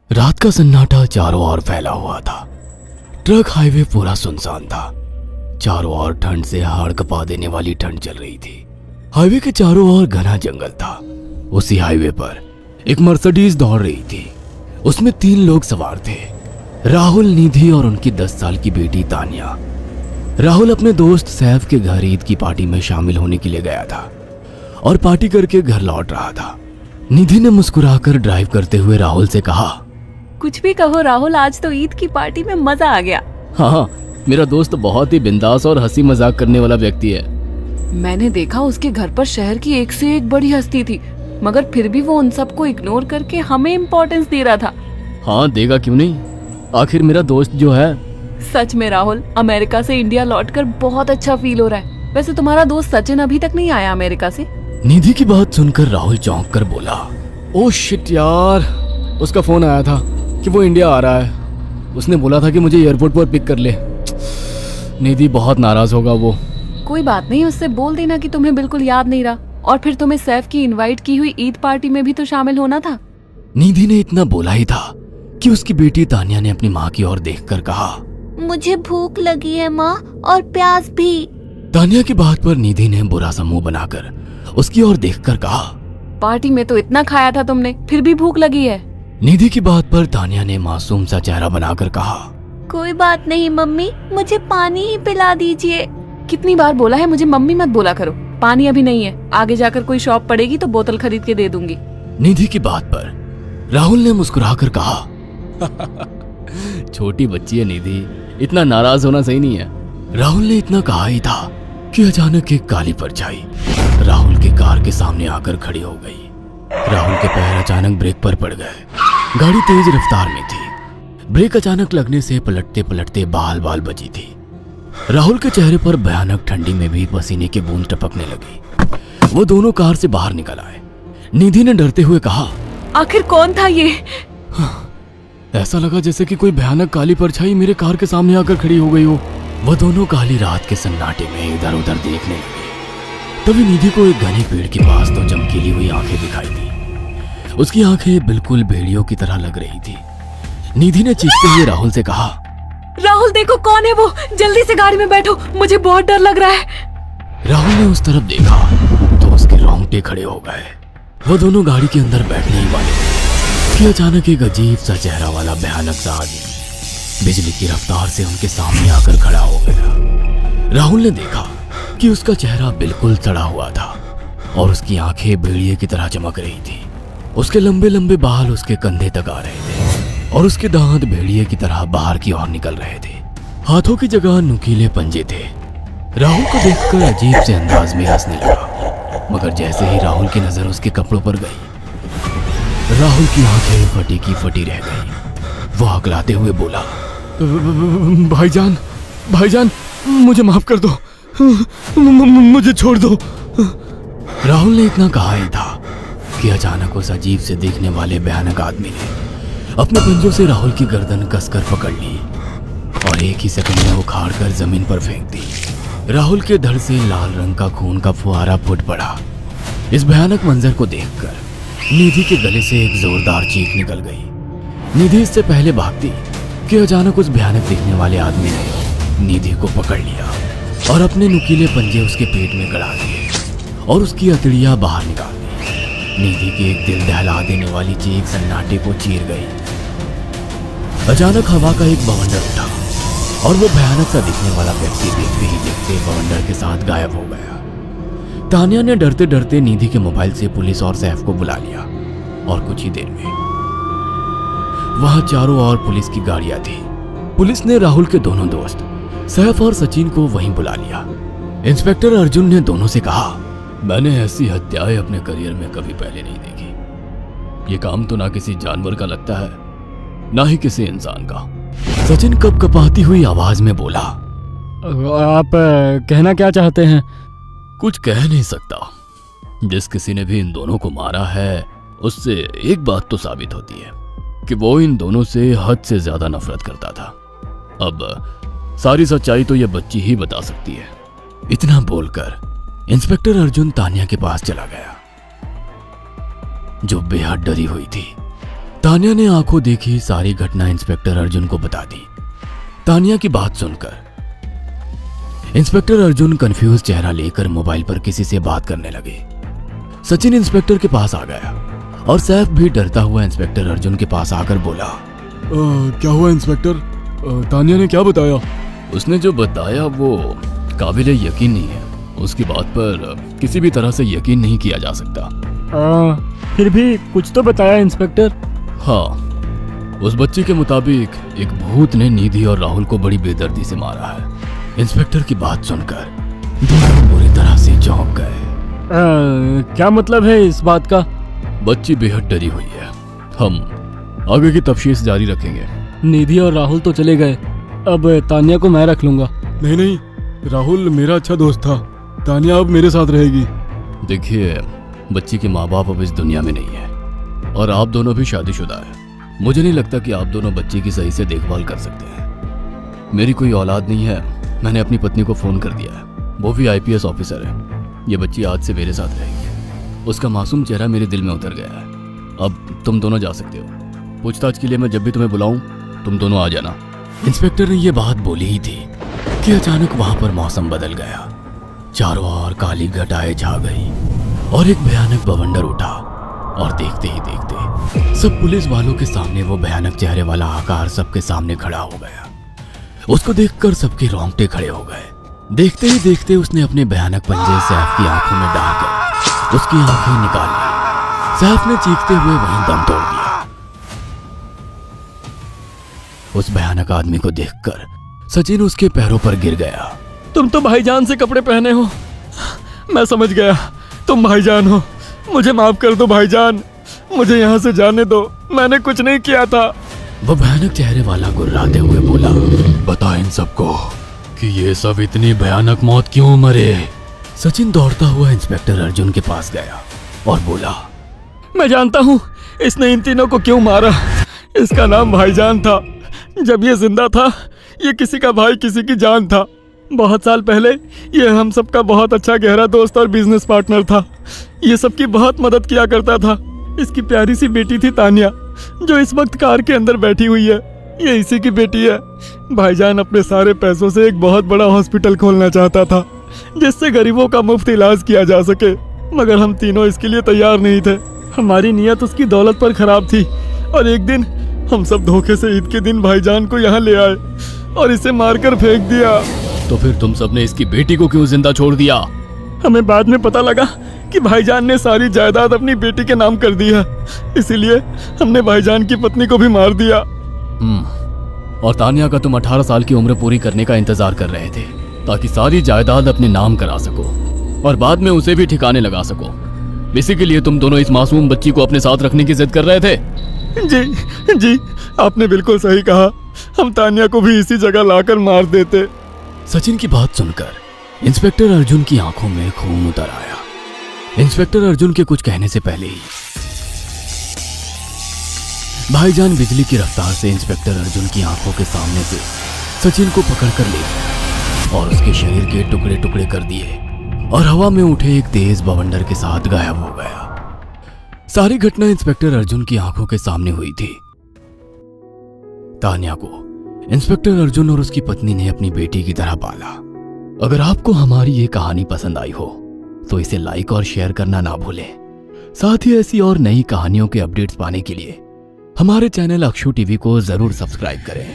रात का सन्नाटा चारों ओर फैला हुआ था। ट्रक हाईवे पूरा सुनसान था। चारों ओर ठंड से हाड़ कपा देने वाली ठंड चल रही थी। हाईवे के चारों ओर घना जंगल था। उसी हाईवे पर एक मर्सिडीज दौड़ रही थी। उसमें 3 लोग सवार थे, राहुल, निधि और उनकी 10 साल की बेटी तानिया। राहुल अपने दोस्त सैफ के घर ईद की पार्टी में शामिल होने के लिए गया था और पार्टी करके घर लौट रहा था। निधि ने मुस्कुराकर ड्राइव करते हुए राहुल से कहा, कुछ भी कहो राहुल, आज तो ईद की पार्टी में मजा आ गया। हाँ, मेरा दोस्त बहुत ही बिंदास और हंसी मजाक करने वाला व्यक्ति है। मैंने देखा उसके घर पर शहर की एक से एक बड़ी हस्ती थी, मगर फिर भी वो उन सबको इग्नोर करके हमें इम्पोर्टेंस दे रहा था। हाँ, देगा क्यों नहीं, आखिर मेरा दोस्त जो है। सच में राहुल, अमेरिका से इंडिया लौटकर बहुत अच्छा फील हो रहा है। वैसे तुम्हारा दोस्त सचिन अभी तक नहीं आया अमेरिका से? निधि की बात सुनकर राहुल चौंक कर बोला, ओह शिट यार, उसका फोन आया था कि वो इंडिया आ रहा है। उसने बोला था कि मुझे एयरपोर्ट पर पिक कर ले। निधि बहुत नाराज होगा वो। कोई बात नहीं, उससे बोल देना कि तुम्हें बिल्कुल याद नहीं रहा और फिर तुम्हें सैफ की इनवाइट की हुई ईद पार्टी में भी तो शामिल होना था। निधि ने इतना बोला ही था कि उसकी बेटी तानिया ने अपनी माँ की ओर देखकर कहा, मुझे भूख लगी है माँ, और प्यास भी। तानिया की बात पर निधि ने बुरा सा मुंह बनाकर उसकी ओर देखकर कहा, पार्टी में तो इतना खाया था तुमने, फिर भी भूख लगी है। निधि की बात पर तानिया ने मासूम सा चेहरा बनाकर कहा, कोई बात नहीं मम्मी, मुझे पानी ही पिला दीजिए। कितनी बार बोला है मुझे मम्मी मत बोला करो। पानी अभी नहीं है, आगे जाकर कोई शॉप पड़ेगी तो बोतल खरीद के दे दूंगी। निधि की बात पर राहुल ने मुस्कुराकर कहा, छोटी बच्ची है निधि, इतना नाराज होना सही नहीं है। राहुल ने इतना कहा ही था कि अचानक एक काली परछाई राहुल की कार के सामने आकर खड़ी हो गई। राहुल के पैर अचानक ब्रेक पर पड़ गए। गाड़ी तेज रफ्तार में थी। ब्रेक अचानक लगने से पलटते पलटते बाल बाल बची थी। राहुल के चेहरे पर भयानक ठंडी में भी पसीने की बूंद टपकने लगी। वो दोनों कार से बाहर निकल आए। निधि ने डरते हुए कहा, आखिर कौन था ये? ऐसा लगा जैसे कि कोई भयानक काली परछाई मेरे कार के सामने आकर खड़ी हो गई हो। वह दोनों काली रात के सन्नाटे में इधर उधर देखने लगे। तभी निधि को एक घने पेड़ के पास तो चमकीली हुई आंखें दिखाई दी। उसकी आंखें बिल्कुल भेड़ियों की तरह लग रही थी। निधि ने चीखते हुए राहुल से कहा, राहुल देखो कौन है वो, जल्दी से गाड़ी में बैठो, मुझे बहुत डर लग रहा है। राहुल ने उस तरफ देखा तो उसके रोंगटे खड़े हो गए। वो दोनों गाड़ी के अंदर बैठने ही वाले थे कि अचानक एक अजीब सा चेहरा वाला भयानक सा आदमी बिजली की रफ्तार से उनके सामने आकर खड़ा हो गया। राहुल ने देखा कि उसका चेहरा बिल्कुल सड़ा हुआ था और उसकी आंखें भेड़िए की तरह चमक रही थी। उसके लंबे लंबे बाल उसके कंधे तक आ रहे थे और उसके दांत भेड़िए की तरह बाहर की ओर निकल रहे थे। हाथों की जगह नुकीले पंजे थे। राहुल को देखकर अजीब से अंदाज में हंसने लगा, मगर जैसे ही राहुल की नजर उसके कपड़ों पर गई, राहुल की आंखें फटी की फटी रह गई। वो हकलाते हुए बोला, भाईजान, भाईजान, मुझे माफ कर दो, मुझे छोड़ दो। राहुल ने इतना कहा ही था कि अचानक उस अजीब से दिखने वाले भयानक आदमी ने अपने पंजों से राहुल की गर्दन कसकर पकड़ ली और एक ही सेकंड में उखाड़ कर जमीन पर फेंक दी। राहुल के धड़ से लाल रंग का खून का फुहारा फूट पड़ा। इस भयानक मंजर को देखकर निधि के गले से एक जोरदार चीख निकल गई। निधि इससे पहले भागती कि अचानक उस भयानक दिखने वाले आदमी ने निधि को पकड़ लिया और अपने नुकीले पंजे उसके पेट में गड़ा दिए और उसकी अतड़ियां बाहर निकाल दी। निधि की एक दिल दहला देने वाली चीख सन्नाटे को चीर गई। अचानक हवा का एक बवंडर उठा और वो भयानक सा दिखने वाला व्यक्ति देखते ही देखते बवंडर के साथ गायब हो गया। तानिया ने डरते डरते निधि के मोबाइल से पुलिस और सैफ को बुला लिया और कुछ ही देर में वहां चारों ओर पुलिस की गाड़ियां थी। पुलिस ने राहुल के दोनों दोस्त सैफ और सचिन को वहीं बुला लिया। इंस्पेक्टर अर्जुन ने दोनों से कहा, मैंने ऐसी हत्याएं अपने करियर में कभी पहले नहीं देखी। ये काम तो ना किसी जानवर का लगता है, ना ही किसी इंसान का। सचिन कपकपाती हुई आवाज में बोला, आप कहना क्या चाहते हैं? कुछ कह नहीं सकता। जिस किसी ने भी इन दोनों को मारा है उससे एक बात तो साबित होती है कि वो इन दोनों से हद से ज्यादा नफरत करता था। अब सारी सच्चाई तो यह बच्ची ही बता सकती है। इतना बोलकर इंस्पेक्टर अर्जुन तानिया के पास चला गया, जो बेहद डरी हुई थी। तानिया ने आंखों देखी सारी घटना इंस्पेक्टर अर्जुन को बता दी। तानिया की बात सुनकर इंस्पेक्टर अर्जुन कंफ्यूज चेहरा लेकर मोबाइल पर किसी से बात करने लगे। सचिन इंस्पेक्टर के पास आ गया और सैफ भी डरता हुआ इंस्पेक्टर अर्जुन के पास आकर बोला, क्या हुआ इंस्पेक्टर? तानिया ने क्या बताया? उसने जो बताया वो काबिले यकीन नहीं है। उसकी बात पर किसी भी तरह से यकीन नहीं किया जा सकता। फिर भी कुछ तो बताया इंस्पेक्टर। हाँ, उस बच्ची के मुताबिक एक भूत ने निधि और राहुल को बड़ी बेदर्दी से मारा है। इंस्पेक्टर की बात सुनकर दोनों बुरी तरह से चौंक गए। क्या मतलब है इस बात का? बच्ची बेहद डरी हुई है। हम आगे की तफ्तीश जारी रखेंगे। निधि और राहुल तो चले गए, अब तानिया को मैं रख लूंगा। नहीं, राहुल मेरा अच्छा दोस्त था। तानिया अब मेरे साथ रहेगी। देखिए, बच्ची के माँ बाप अब इस दुनिया में नहीं है और आप दोनों भी शादीशुदा है। मुझे नहीं लगता कि आप दोनों बच्ची की सही से देखभाल कर सकते हैं। मेरी कोई औलाद नहीं है। मैंने अपनी पत्नी को फोन कर दिया है, वो भी IPS ऑफिसर है। ये बच्ची आज से मेरे साथ रहेगी। उसका मासूम चेहरा मेरे दिल में उतर गया है। अब तुम दोनों जा सकते हो। पूछताछ के लिए मैं जब भी तुम्हें बुलाऊं तुम दोनों आ जाना। इंस्पेक्टर ने ये बात बोली ही थी कि अचानक वहां पर मौसम बदल गया। चारों ओर काली घटाएं छा गई और एक भयानक बवंडर उठा और देखते ही देखते सब पुलिस वालों के सामने वो भयानक चेहरे वाला आकार सबके सामने खड़ा हो गया। उसको देखकर सबके रोंगटे खड़े हो गए। देखते ही देखते उसने अपने भयानक पंजे सैफ की आंखों में डालकर उसकी आंखें निकाल ली। सैफ ने चीखते हुए वहीं दम तोड़ दिया। उस भयानक आदमी को देखकर सचिन उसके पैरों पर गिर गया। तुम तो भाईजान से कपड़े पहने हो। मैं समझ गया, तुम भाईजान हो। मुझे माफ कर दो भाईजान, मुझे यहाँ से जाने दो। मैंने कुछ नहीं किया था। वो भयानक चेहरे वाला गुर्राते हुए बोला, बता इन सबको कि ये सब इतनी भयानक मौत क्यों मरे। सचिन दौड़ता हुआ इंस्पेक्टर अर्जुन के पास गया और बोला, मैं जानता हूँ इसने इन तीनों को क्यों मारा। इसका नाम भाईजान था। जब ये जिंदा था ये किसी का भाई किसी की जान था। बहुत साल पहले ये हम सबका बहुत अच्छा गहरा दोस्त और बिजनेस पार्टनर था। ये सबकी बहुत मदद किया करता था। इसकी प्यारी सी बेटी थी तानिया, जो इस वक्त कार के अंदर बैठी हुई है। ये इसी की बेटी है। भाईजान अपने सारे पैसों से एक बहुत बड़ा हॉस्पिटल खोलना चाहता था जिससे गरीबों का मुफ्त इलाज किया जा सके, मगर हम तीनों इसके लिए तैयार नहीं थे। हमारी नीयत उसकी दौलत पर खराब थी और एक दिन हम सब धोखे से ईद के दिन भाईजान को यहाँ ले आए और इसे मारकर फेंक दिया। तो फिर तुम सबने इसकी बेटी को क्यों जिंदा छोड़ दिया? हमें बाद में पता लगा कि भाईजान ने सारी जायदाद अपनी बेटी के नाम कर दी है, इसीलिए हमने भाईजान की पत्नी को भी मार दिया। और तानिया का तुम 18 साल की उम्र पूरी करने का इंतजार कर रहे थे ताकि सारी जायदाद अपने नाम करा सको और बाद में उसे भी ठिकाने लगा सको। इसी के लिए तुम दोनों इस मासूम बच्ची को अपने साथ रखने की जिद कर रहे थे। जी, आपने बिल्कुल सही कहा। हम तानिया को भी इसी जगह लाकर मार देते। सचिन की बात सुनकर इंस्पेक्टर अर्जुन की आंखों में खून उतर आया। इंस्पेक्टर अर्जुन के कुछ कहने से पहले ही भाईजान बिजली की रफ्तार से इंस्पेक्टर अर्जुन की आंखों के सामने से सचिन को पकड़कर ले गया और उसके शरीर के टुकड़े टुकड़े कर दिए और हवा में उठे एक तेज बवंडर के साथ गायब हो गया। सारी घटना इंस्पेक्टर अर्जुन की आंखों के सामने हुई थी। तानिया को इंस्पेक्टर अर्जुन और उसकी पत्नी ने अपनी बेटी की तरह पाला। अगर आपको हमारी ये कहानी पसंद आई हो तो इसे लाइक और शेयर करना ना भूलें। साथ ही ऐसी और नई कहानियों के अपडेट्स पाने के लिए हमारे चैनल अक्षु टीवी को जरूर सब्सक्राइब करें।